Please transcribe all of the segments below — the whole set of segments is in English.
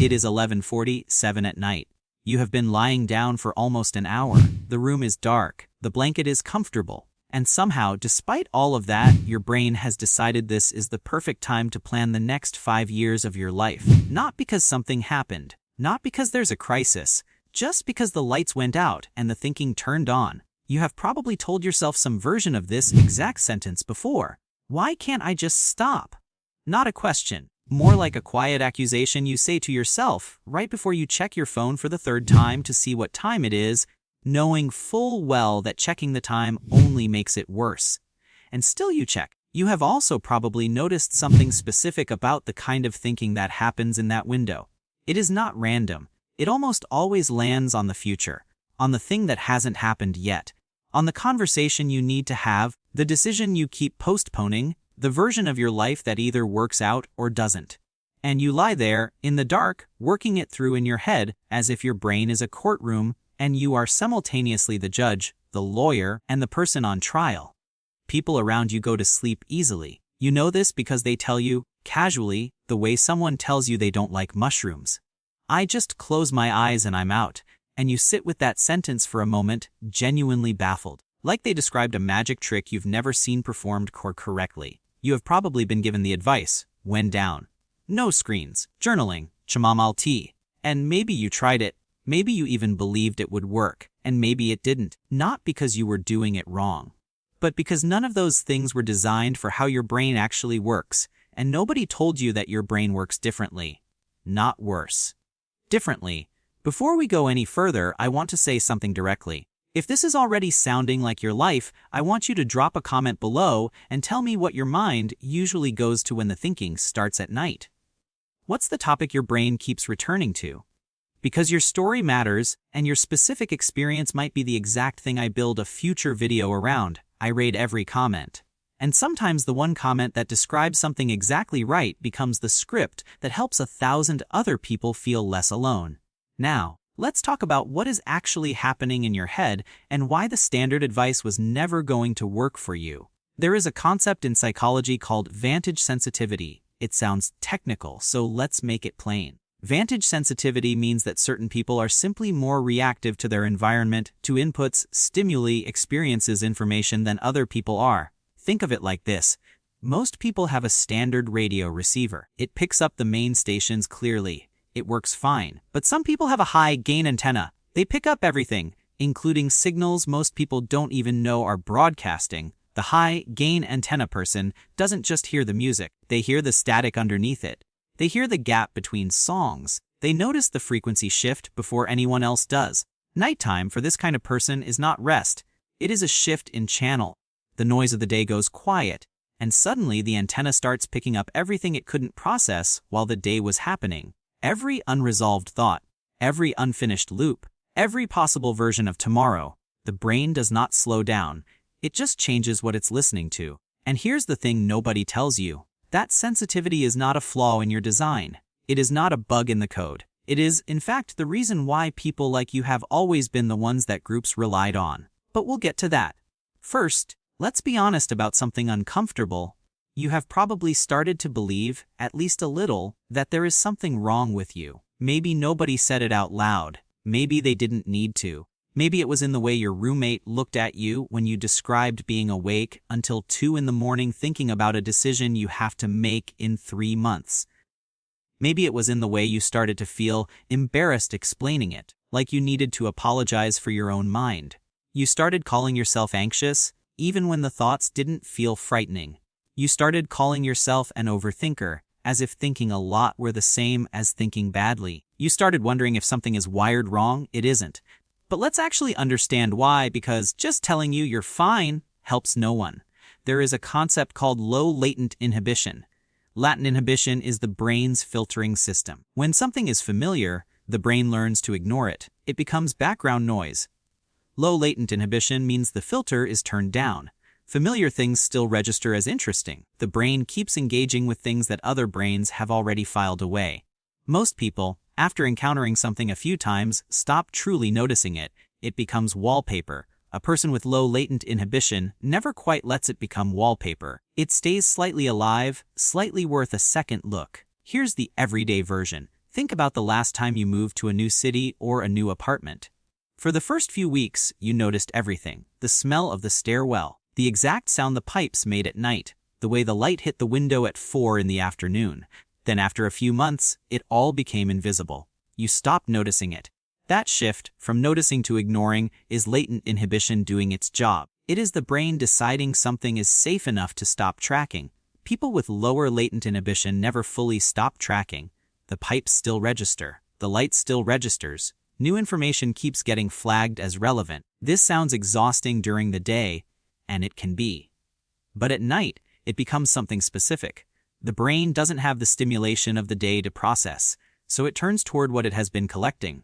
It is 11:47 at night. You have been lying down for almost an hour. The room is dark. The blanket is comfortable. And somehow, despite all of that, your brain has decided this is the perfect time to plan the next 5 years of your life. Not because something happened. Not because there's a crisis. Just because the lights went out and the thinking turned on. You have probably told yourself some version of this exact sentence before. Why can't I just stop? Not a question. More like a quiet accusation you say to yourself right before you check your phone for the third time to see what time it is, knowing full well that checking the time only makes it worse. And still you check. You have also probably noticed something specific about the kind of thinking that happens in that window. It is not random. It almost always lands on the future, on the thing that hasn't happened yet, on the conversation you need to have, the decision you keep postponing, the version of your life that either works out or doesn't. And you lie there, in the dark, working it through in your head as if your brain is a courtroom and you are simultaneously the judge, the lawyer, and the person on trial. People around you go to sleep easily. You know this because they tell you, casually, the way someone tells you they don't like mushrooms. I just close my eyes and I'm out, and you sit with that sentence for a moment, genuinely baffled. Like they described a magic trick you've never seen performed correctly. You have probably been given the advice, when down. No screens, journaling, chamomile tea. And maybe you tried it. Maybe you even believed it would work, and maybe it didn't. Not because you were doing it wrong, but because none of those things were designed for how your brain actually works, and nobody told you that your brain works differently. Not worse. Differently. Before we go any further, I want to say something directly. If this is already sounding like your life, I want you to drop a comment below and tell me what your mind usually goes to when the thinking starts at night. What's the topic your brain keeps returning to? Because your story matters, and your specific experience might be the exact thing I build a future video around. I rate every comment. And sometimes the one comment that describes something exactly right becomes the script that helps 1,000 other people feel less alone. Now, let's talk about what is actually happening in your head and why the standard advice was never going to work for you. There is a concept in psychology called Vantage sensitivity. It sounds technical, so let's make it plain. Vantage sensitivity means that certain people are simply more reactive to their environment, to inputs, stimuli, experiences, information than other people are. Think of it like this. Most people have a standard radio receiver. It picks up the main stations clearly. It works fine. But some people have a high-gain antenna. They pick up everything, including signals most people don't even know are broadcasting. The high-gain antenna person doesn't just hear the music. They hear the static underneath it. They hear the gap between songs. They notice the frequency shift before anyone else does. Nighttime for this kind of person is not rest. It is a shift in channel. The noise of the day goes quiet, and suddenly the antenna starts picking up everything it couldn't process while the day was happening. Every unresolved thought, every unfinished loop, every possible version of tomorrow. The brain does not slow down. It just changes what it's listening to. And here's the thing nobody tells you. That sensitivity is not a flaw in your design. It is not a bug in the code. It is, in fact, the reason why people like you have always been the ones that groups relied on. But we'll get to that. First, let's be honest about something uncomfortable. You have probably started to believe, at least a little, that there is something wrong with you. Maybe nobody said it out loud. Maybe they didn't need to. Maybe it was in the way your roommate looked at you when you described being awake until 2 in the morning thinking about a decision you have to make in 3 months. Maybe it was in the way you started to feel embarrassed explaining it, like you needed to apologize for your own mind. You started calling yourself anxious, even when the thoughts didn't feel frightening. You started calling yourself an overthinker, as if thinking a lot were the same as thinking badly. You started wondering if something is wired wrong. It isn't. But let's actually understand why, because just telling you you're fine helps no one. There is a concept called low-latent inhibition. Latent inhibition is the brain's filtering system. When something is familiar, the brain learns to ignore it. It becomes background noise. Low-latent inhibition means the filter is turned down. Familiar things still register as interesting. The brain keeps engaging with things that other brains have already filed away. Most people, after encountering something a few times, stop truly noticing it. It becomes wallpaper. A person with low latent inhibition never quite lets it become wallpaper. It stays slightly alive, slightly worth a second look. Here's the everyday version. Think about the last time you moved to a new city or a new apartment. For the first few weeks, you noticed everything: the smell of the stairwell, the exact sound the pipes made at night, the way the light hit the window at 4 in the afternoon. Then after a few months, it all became invisible. You stopped noticing it. That shift, from noticing to ignoring, is latent inhibition doing its job. It is the brain deciding something is safe enough to stop tracking. People with lower latent inhibition never fully stop tracking. The pipes still register. The light still registers. New information keeps getting flagged as relevant. This sounds exhausting during the day, and it can be. But at night, it becomes something specific. The brain doesn't have the stimulation of the day to process, so it turns toward what it has been collecting.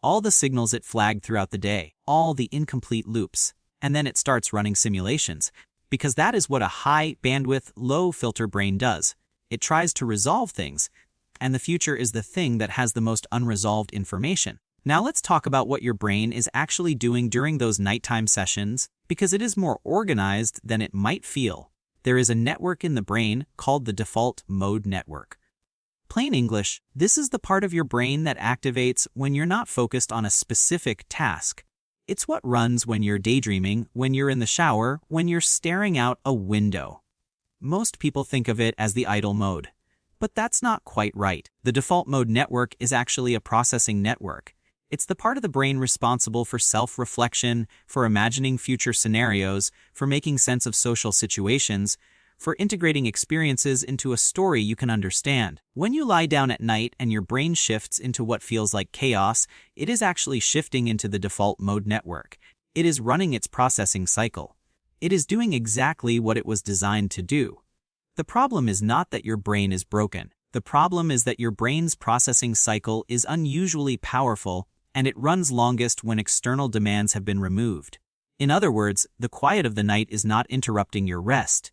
All the signals it flagged throughout the day, all the incomplete loops, and then it starts running simulations, because that is what a high-bandwidth, low-filter brain does. It tries to resolve things, and the future is the thing that has the most unresolved information. Now let's talk about what your brain is actually doing during those nighttime sessions, because it is more organized than it might feel. There is a network in the brain called the default mode network. Plain English, this is the part of your brain that activates when you're not focused on a specific task. It's what runs when you're daydreaming, when you're in the shower, when you're staring out a window. Most people think of it as the idle mode. But that's not quite right. The default mode network is actually a processing network. It's the part of the brain responsible for self-reflection, for imagining future scenarios, for making sense of social situations, for integrating experiences into a story you can understand. When you lie down at night and your brain shifts into what feels like chaos, it is actually shifting into the default mode network. It is running its processing cycle. It is doing exactly what it was designed to do. The problem is not that your brain is broken. The problem is that your brain's processing cycle is unusually powerful, and it runs longest when external demands have been removed. In other words, the quiet of the night is not interrupting your rest.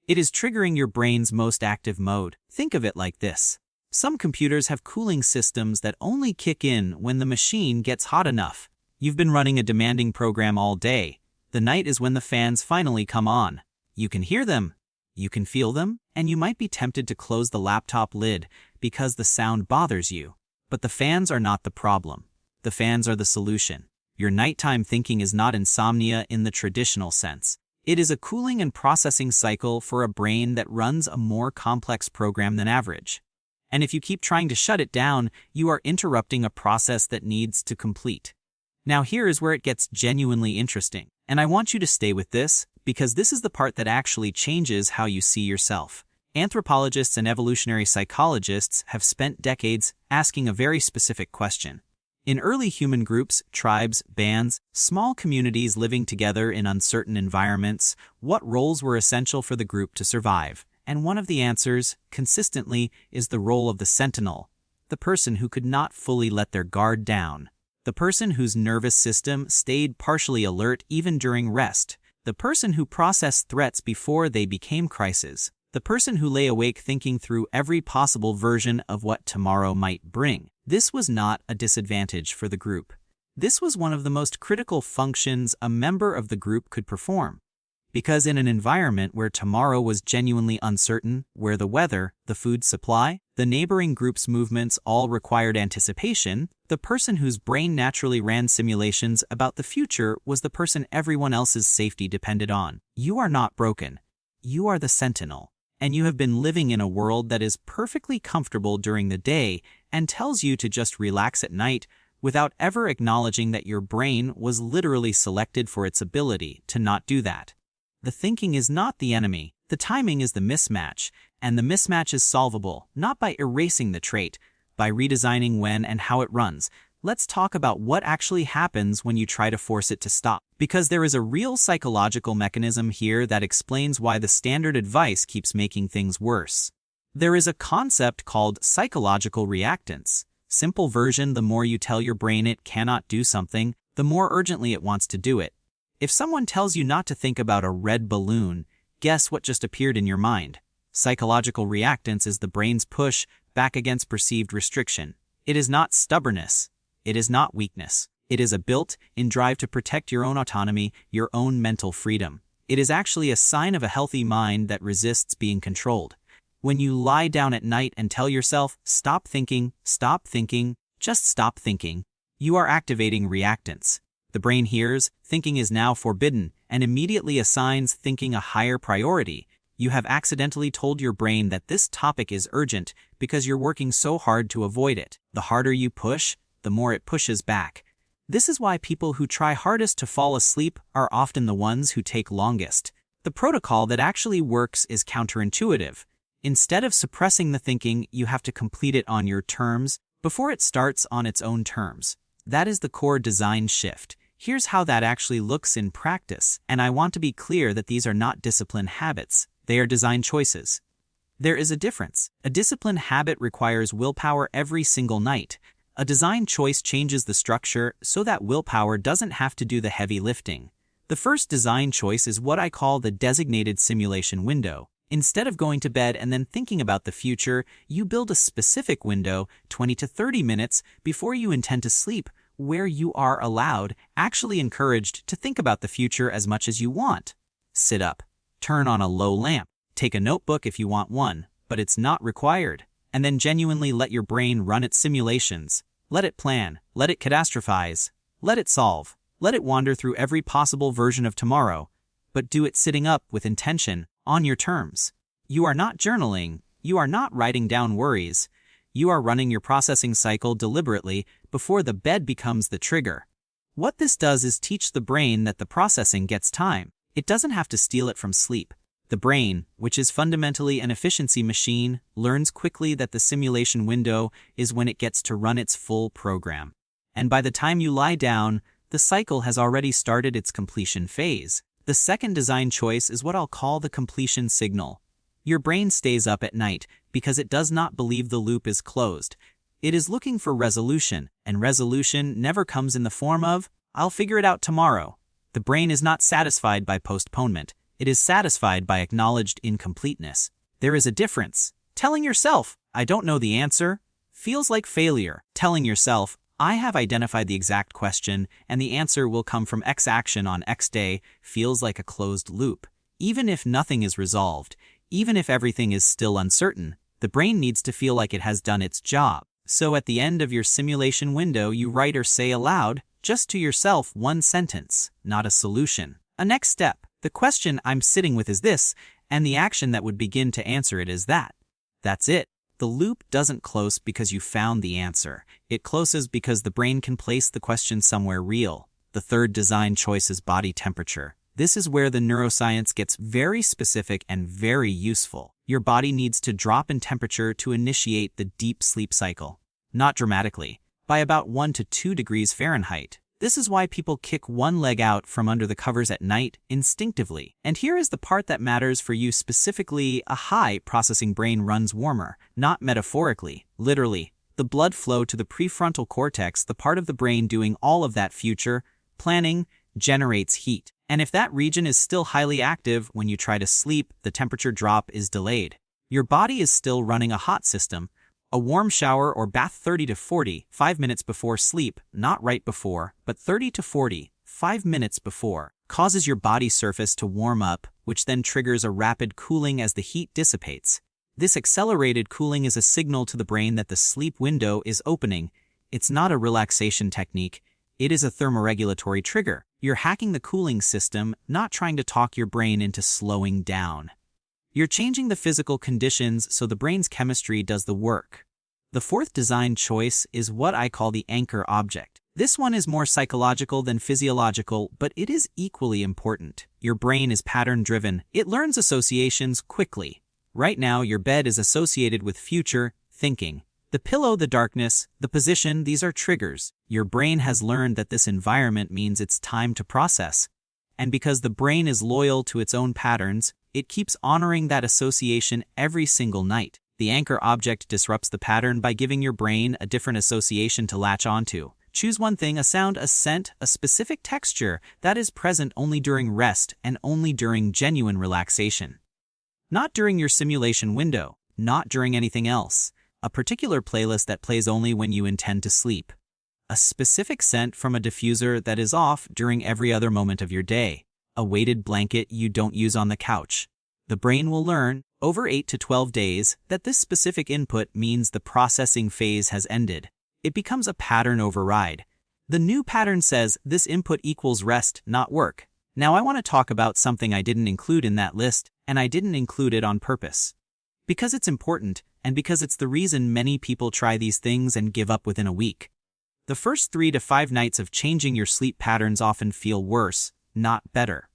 It is triggering your brain's most active mode. Think of it like this. Some computers have cooling systems that only kick in when the machine gets hot enough. You've been running a demanding program all day. The night is when the fans finally come on. You can hear them, you can feel them, and you might be tempted to close the laptop lid because the sound bothers you. But the fans are not the problem. The fans are the solution. Your nighttime thinking is not insomnia in the traditional sense. It is a cooling and processing cycle for a brain that runs a more complex program than average. And if you keep trying to shut it down, you are interrupting a process that needs to complete. Now here is where it gets genuinely interesting. And I want you to stay with this, because this is the part that actually changes how you see yourself. Anthropologists and evolutionary psychologists have spent decades asking a very specific question. In early human groups, tribes, bands, small communities living together in uncertain environments, what roles were essential for the group to survive? And one of the answers, consistently, is the role of the sentinel, the person who could not fully let their guard down, the person whose nervous system stayed partially alert even during rest, the person who processed threats before they became crises, the person who lay awake thinking through every possible version of what tomorrow might bring. This was not a disadvantage for the group. This was one of the most critical functions a member of the group could perform. Because in an environment where tomorrow was genuinely uncertain, where the weather, the food supply, the neighboring group's movements all required anticipation, the person whose brain naturally ran simulations about the future was the person everyone else's safety depended on. You are not broken. You are the sentinel. And you have been living in a world that is perfectly comfortable during the day and tells you to just relax at night without ever acknowledging that your brain was literally selected for its ability to not do that. The thinking is not the enemy, the timing is the mismatch, and the mismatch is solvable, not by erasing the trait, by redesigning when and how it runs. Let's talk about what actually happens when you try to force it to stop. Because there is a real psychological mechanism here that explains why the standard advice keeps making things worse. There is a concept called psychological reactance. Simple version: the more you tell your brain it cannot do something, the more urgently it wants to do it. If someone tells you not to think about a red balloon, guess what just appeared in your mind? Psychological reactance is the brain's push back against perceived restriction. It is not stubbornness. It is not weakness. It is a built-in drive to protect your own autonomy, your own mental freedom. It is actually a sign of a healthy mind that resists being controlled. When you lie down at night and tell yourself, stop thinking, just stop thinking, you are activating reactance. The brain hears, thinking is now forbidden, and immediately assigns thinking a higher priority. You have accidentally told your brain that this topic is urgent because you're working so hard to avoid it. The harder you push, the more it pushes back. This is why people who try hardest to fall asleep are often the ones who take longest. The protocol that actually works is counterintuitive. Instead of suppressing the thinking, you have to complete it on your terms before it starts on its own terms. That is the core design shift. Here's how that actually looks in practice, and I want to be clear that these are not discipline habits. They are design choices. There is a difference. A discipline habit requires willpower every single night. A design choice changes the structure so that willpower doesn't have to do the heavy lifting. The first design choice is what I call the designated simulation window. Instead of going to bed and then thinking about the future, you build a specific window, 20 to 30 minutes, before you intend to sleep, where you are allowed, actually encouraged, to think about the future as much as you want. Sit up. Turn on a low lamp. Take a notebook if you want one, but it's not required. And then genuinely let your brain run its simulations. Let it plan. Let it catastrophize. Let it solve. Let it wander through every possible version of tomorrow. But do it sitting up with intention, on your terms. You are not journaling. You are not writing down worries. You are running your processing cycle deliberately before the bed becomes the trigger. What this does is teach the brain that the processing gets time. It doesn't have to steal it from sleep. The brain, which is fundamentally an efficiency machine, learns quickly that the simulation window is when it gets to run its full program. And by the time you lie down, the cycle has already started its completion phase. The second design choice is what I'll call the completion signal. Your brain stays up at night because it does not believe the loop is closed. It is looking for resolution, and resolution never comes in the form of, I'll figure it out tomorrow. The brain is not satisfied by postponement. It is satisfied by acknowledged incompleteness. There is a difference. Telling yourself, I don't know the answer, feels like failure. Telling yourself, I have identified the exact question, and the answer will come from X action on X day, feels like a closed loop. Even if nothing is resolved, even if everything is still uncertain, the brain needs to feel like it has done its job. So at the end of your simulation window, you write or say aloud, just to yourself, one sentence, not a solution. A next step. The question I'm sitting with is this, and the action that would begin to answer it is that. That's it. The loop doesn't close because you found the answer. It closes because the brain can place the question somewhere real. The third design choice is body temperature. This is where the neuroscience gets very specific and very useful. Your body needs to drop in temperature to initiate the deep sleep cycle. Not dramatically, by about 1 to 2 degrees Fahrenheit. This is why people kick one leg out from under the covers at night instinctively. And here is the part that matters for you specifically: a high-processing brain runs warmer, not metaphorically, literally. The blood flow to the prefrontal cortex, the part of the brain doing all of that future planning, generates heat. And if that region is still highly active when you try to sleep, the temperature drop is delayed. Your body is still running a hot system. A warm shower or bath 30 to 40, 5 minutes before sleep, not right before, but 30 to 40, 5 minutes before, causes your body surface to warm up, which then triggers a rapid cooling as the heat dissipates. This accelerated cooling is a signal to the brain that the sleep window is opening. It's not a relaxation technique. It is a thermoregulatory trigger. You're hacking the cooling system, not trying to talk your brain into slowing down. You're changing the physical conditions so the brain's chemistry does the work. The fourth design choice is what I call the anchor object. This one is more psychological than physiological, but it is equally important. Your brain is pattern-driven. It learns associations quickly. Right now, your bed is associated with future thinking. The pillow, the darkness, the position, these are triggers. Your brain has learned that this environment means it's time to process. And because the brain is loyal to its own patterns, it keeps honoring that association every single night. The anchor object disrupts the pattern by giving your brain a different association to latch onto. Choose one thing, a sound, a scent, a specific texture that is present only during rest and only during genuine relaxation. Not during your simulation window, not during anything else. A particular playlist that plays only when you intend to sleep. A specific scent from a diffuser that is off during every other moment of your day. A weighted blanket you don't use on the couch. The brain will learn, over 8 to 12 days, that this specific input means the processing phase has ended. It becomes a pattern override. The new pattern says this input equals rest, not work. Now I want to talk about something I didn't include in that list, and I didn't include it on purpose. Because it's important, and because it's the reason many people try these things and give up within a week. The first 3 to 5 nights of changing your sleep patterns often feel worse, not better.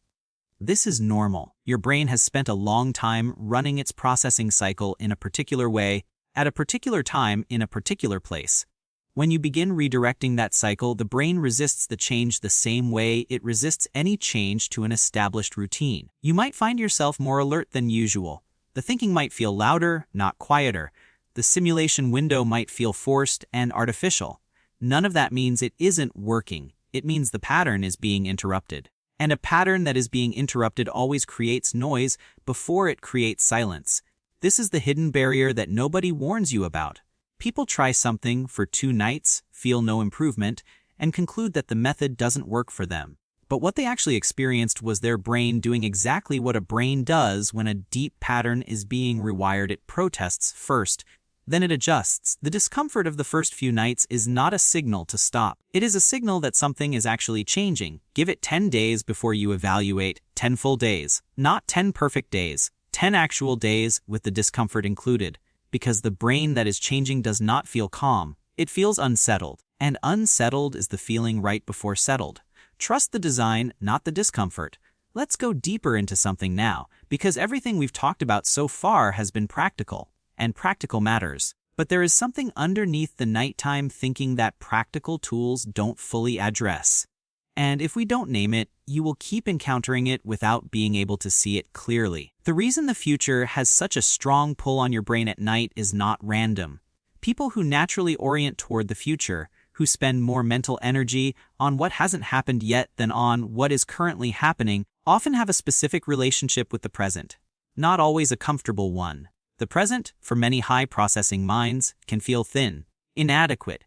This is normal. Your brain has spent a long time running its processing cycle in a particular way, at a particular time in a particular place. When you begin redirecting that cycle, the brain resists the change the same way it resists any change to an established routine. You might find yourself more alert than usual. The thinking might feel louder, not quieter. The simulation window might feel forced and artificial. None of that means it isn't working. It means the pattern is being interrupted. And a pattern that is being interrupted always creates noise before it creates silence. This is the hidden barrier that nobody warns you about. People try something for 2 nights, feel no improvement, and conclude that the method doesn't work for them. But what they actually experienced was their brain doing exactly what a brain does when a deep pattern is being rewired. It protests first, then it adjusts. The discomfort of the first few nights is not a signal to stop. It is a signal that something is actually changing. Give it 10 days before you evaluate. 10 full days. Not 10 perfect days. 10 actual days with the discomfort included. Because the brain that is changing does not feel calm. It feels unsettled. And unsettled is the feeling right before settled. Trust the design, not the discomfort. Let's go deeper into something now, because everything we've talked about so far has been practical. And practical matters. But there is something underneath the nighttime thinking that practical tools don't fully address. And if we don't name it, you will keep encountering it without being able to see it clearly. The reason the future has such a strong pull on your brain at night is not random. People who naturally orient toward the future, who spend more mental energy on what hasn't happened yet than on what is currently happening, often have a specific relationship with the present. Not always a comfortable one. The present, for many high-processing minds, can feel thin, inadequate,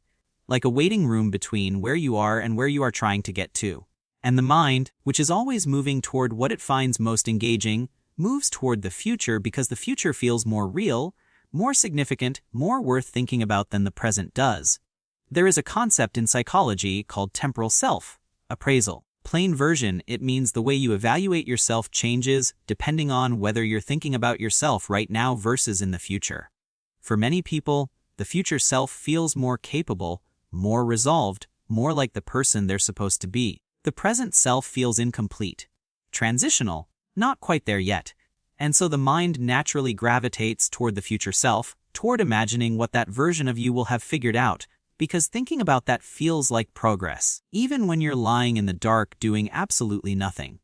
like a waiting room between where you are and where you are trying to get to. And the mind, which is always moving toward what it finds most engaging, moves toward the future because the future feels more real, more significant, more worth thinking about than the present does. There is a concept in psychology called temporal self-appraisal. Plain version, it means the way you evaluate yourself changes depending on whether you're thinking about yourself right now versus in the future. For many people, the future self feels more capable, more resolved, more like the person they're supposed to be. The present self feels incomplete, transitional, not quite there yet. And so the mind naturally gravitates toward the future self, toward imagining what that version of you will have figured out, because thinking about that feels like progress, even when you're lying in the dark doing absolutely nothing.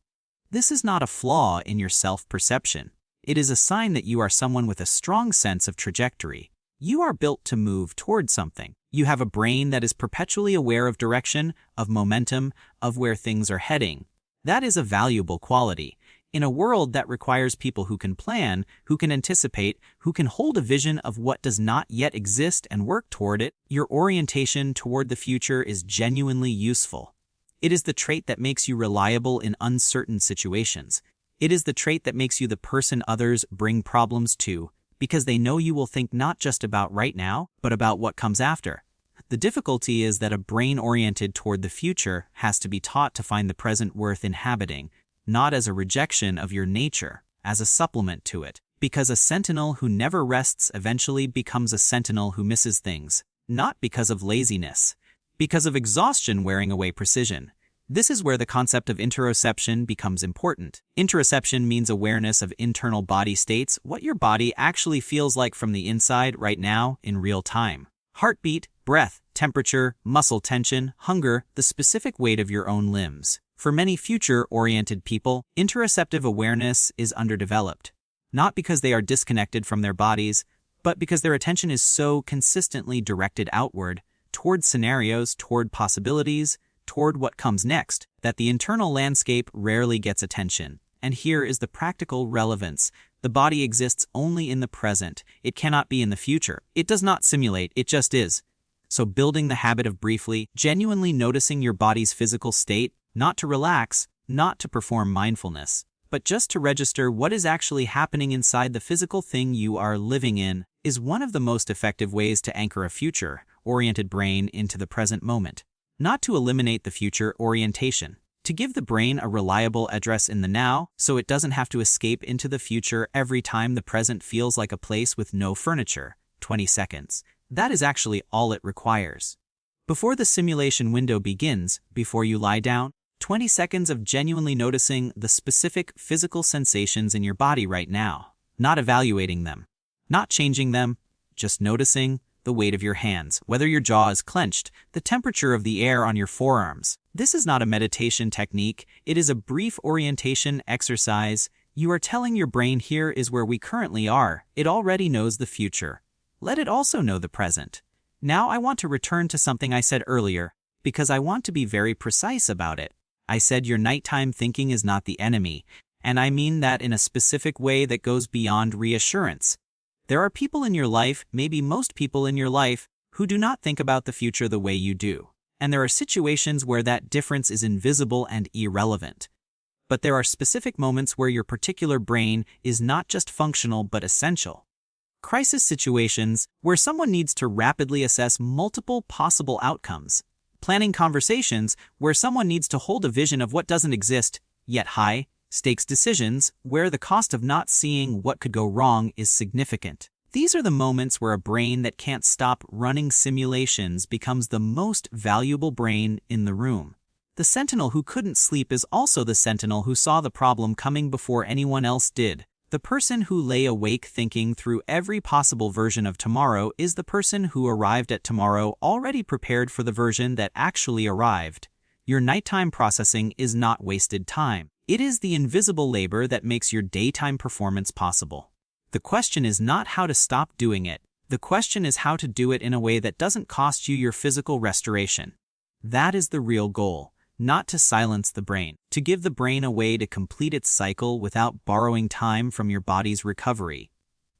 This is not a flaw in your self-perception. It is a sign that you are someone with a strong sense of trajectory. You are built to move toward something. You have a brain that is perpetually aware of direction, of momentum, of where things are heading. That is a valuable quality. In a world that requires people who can plan, who can anticipate, who can hold a vision of what does not yet exist and work toward it, your orientation toward the future is genuinely useful. It is the trait that makes you reliable in uncertain situations. It is the trait that makes you the person others bring problems to, because they know you will think not just about right now, but about what comes after. The difficulty is that a brain oriented toward the future has to be taught to find the present worth inhabiting, not as a rejection of your nature, as a supplement to it. Because a sentinel who never rests eventually becomes a sentinel who misses things, not because of laziness, because of exhaustion wearing away precision. This is where the concept of interoception becomes important. Interoception means awareness of internal body states, what your body actually feels like from the inside right now in real time. Heartbeat, breath, temperature, muscle tension, hunger, the specific weight of your own limbs. For many future-oriented people, interoceptive awareness is underdeveloped, not because they are disconnected from their bodies, but because their attention is so consistently directed outward, toward scenarios, toward possibilities, toward what comes next, that the internal landscape rarely gets attention. And here is the practical relevance. The body exists only in the present. It cannot be in the future. It does not simulate, it just is. So building the habit of briefly, genuinely noticing your body's physical state, not to relax, not to perform mindfulness, but just to register what is actually happening inside the physical thing you are living in is one of the most effective ways to anchor a future-oriented brain into the present moment. Not to eliminate the future orientation, to give the brain a reliable address in the now so it doesn't have to escape into the future every time the present feels like a place with no furniture. 20 seconds. That is actually all it requires. Before the simulation window begins, before you lie down, 20 seconds of genuinely noticing the specific physical sensations in your body right now, not evaluating them, not changing them, just noticing the weight of your hands, whether your jaw is clenched, the temperature of the air on your forearms. This is not a meditation technique, it is a brief orientation exercise. You are telling your brain here is where we currently are, it already knows the future. Let it also know the present. Now I want to return to something I said earlier, because I want to be very precise about it. I said your nighttime thinking is not the enemy, and I mean that in a specific way that goes beyond reassurance. There are people in your life, maybe most people in your life, who do not think about the future the way you do. And there are situations where that difference is invisible and irrelevant. But there are specific moments where your particular brain is not just functional but essential. Crisis situations where someone needs to rapidly assess multiple possible outcomes. Planning conversations where someone needs to hold a vision of what doesn't exist, yet high-stakes decisions where the cost of not seeing what could go wrong is significant. These are the moments where a brain that can't stop running simulations becomes the most valuable brain in the room. The Sentinel who couldn't sleep is also the Sentinel who saw the problem coming before anyone else did. The person who lay awake thinking through every possible version of tomorrow is the person who arrived at tomorrow already prepared for the version that actually arrived. Your nighttime processing is not wasted time. It is the invisible labor that makes your daytime performance possible. The question is not how to stop doing it. The question is how to do it in a way that doesn't cost you your physical restoration. That is the real goal. Not to silence the brain, to give the brain a way to complete its cycle without borrowing time from your body's recovery.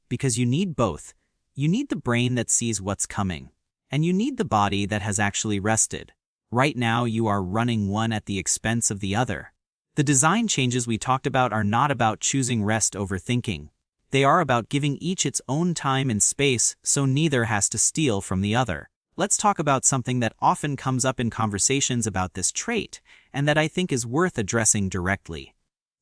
Because you need both. You need the brain that sees what's coming, and you need the body that has actually rested. Right now you are running one at the expense of the other. The design changes we talked about are not about choosing rest over thinking. They are about giving each its own time and space so neither has to steal from the other. Let's talk about something that often comes up in conversations about this trait, and that I think is worth addressing directly.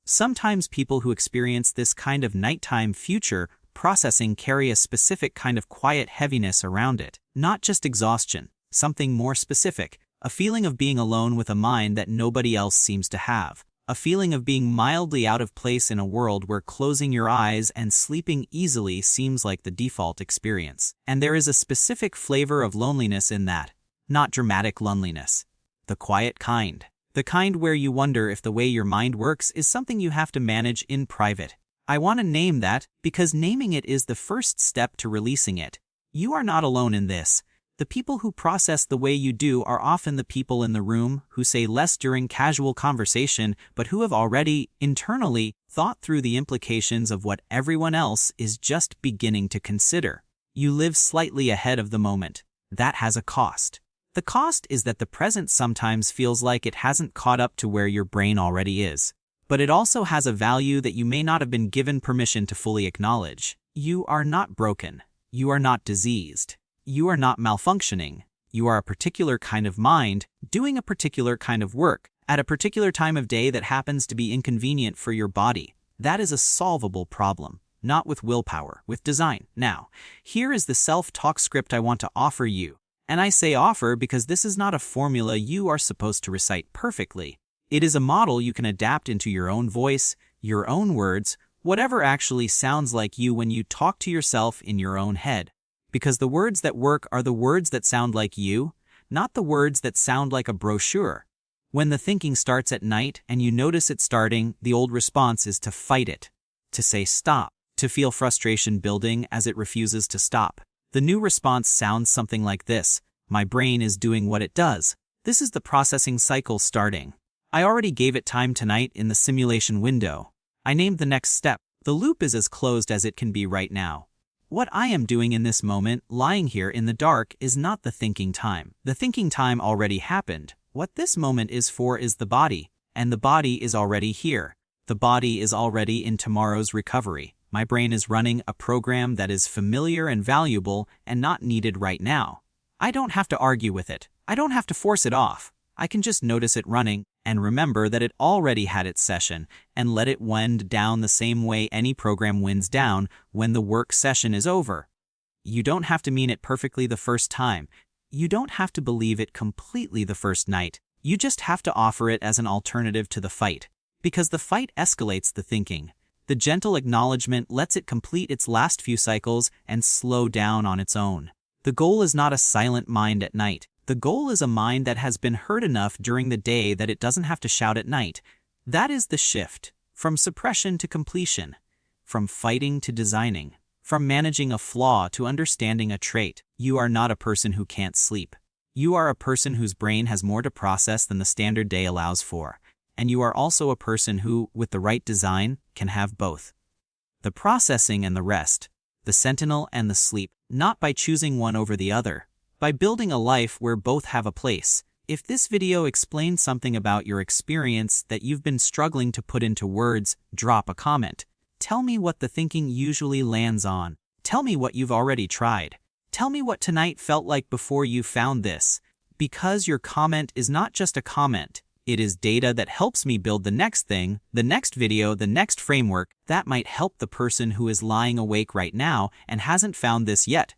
Sometimes people who experience this kind of nighttime future processing carry a specific kind of quiet heaviness around it, not just exhaustion, something more specific, a feeling of being alone with a mind that nobody else seems to have. A feeling of being mildly out of place in a world where closing your eyes and sleeping easily seems like the default experience. And there is a specific flavor of loneliness in that, not dramatic loneliness. The quiet kind. The kind where you wonder if the way your mind works is something you have to manage in private. I want to name that because naming it is the first step to releasing it. You are not alone in this. The people who process the way you do are often the people in the room who say less during casual conversation but who have already, internally, thought through the implications of what everyone else is just beginning to consider. You live slightly ahead of the moment. That has a cost. The cost is that the present sometimes feels like it hasn't caught up to where your brain already is. But it also has a value that you may not have been given permission to fully acknowledge. You are not broken. You are not diseased. You are not malfunctioning. You are a particular kind of mind, doing a particular kind of work, at a particular time of day that happens to be inconvenient for your body. That is a solvable problem, not with willpower, with design. Now, here is the self-talk script I want to offer you. And I say offer because this is not a formula you are supposed to recite perfectly. It is a model you can adapt into your own voice, your own words, whatever actually sounds like you when you talk to yourself in your own head. Because the words that work are the words that sound like you, not the words that sound like a brochure. When the thinking starts at night and you notice it starting, the old response is to fight it, to say stop, to feel frustration building as it refuses to stop. The new response sounds something like this: my brain is doing what it does. This is the processing cycle starting. I already gave it time tonight in the simulation window. I named the next step. The loop is as closed as it can be right now. What I am doing in this moment, lying here in the dark, is not the thinking time. The thinking time already happened. What this moment is for is the body, and the body is already here. The body is already in tomorrow's recovery. My brain is running a program that is familiar and valuable and not needed right now. I don't have to argue with it. I don't have to force it off. I can just notice it running and remember that it already had its session and let it wind down the same way any program winds down when the work session is over. You don't have to mean it perfectly the first time. You don't have to believe it completely the first night. You just have to offer it as an alternative to the fight. Because the fight escalates the thinking. The gentle acknowledgement lets it complete its last few cycles and slow down on its own. The goal is not a silent mind at night. The goal is a mind that has been hurt enough during the day that it doesn't have to shout at night. That is the shift. From suppression to completion. From fighting to designing. From managing a flaw to understanding a trait. You are not a person who can't sleep. You are a person whose brain has more to process than the standard day allows for. And you are also a person who, with the right design, can have both. The processing and the rest. The Sentinel and the sleep, not by choosing one over the other. By building a life where both have a place. If this video explains something about your experience that you've been struggling to put into words, drop a comment. Tell me what the thinking usually lands on. Tell me what you've already tried. Tell me what tonight felt like before you found this. Because your comment is not just a comment. It is data that helps me build the next thing, the next video, the next framework that might help the person who is lying awake right now and hasn't found this yet.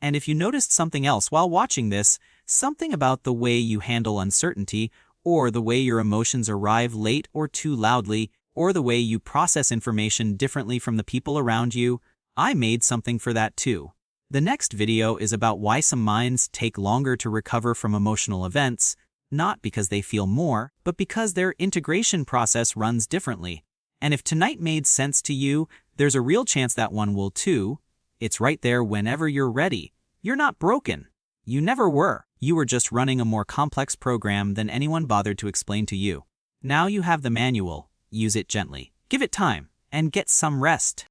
And if you noticed something else while watching this, something about the way you handle uncertainty, or the way your emotions arrive late or too loudly, or the way you process information differently from the people around you, I made something for that too. The next video is about why some minds take longer to recover from emotional events, not because they feel more, but because their integration process runs differently. And if tonight made sense to you, there's a real chance that one will too. It's right there whenever you're ready. You're not broken. You never were. You were just running a more complex program than anyone bothered to explain to you. Now you have the manual. Use it gently. Give it time, and get some rest.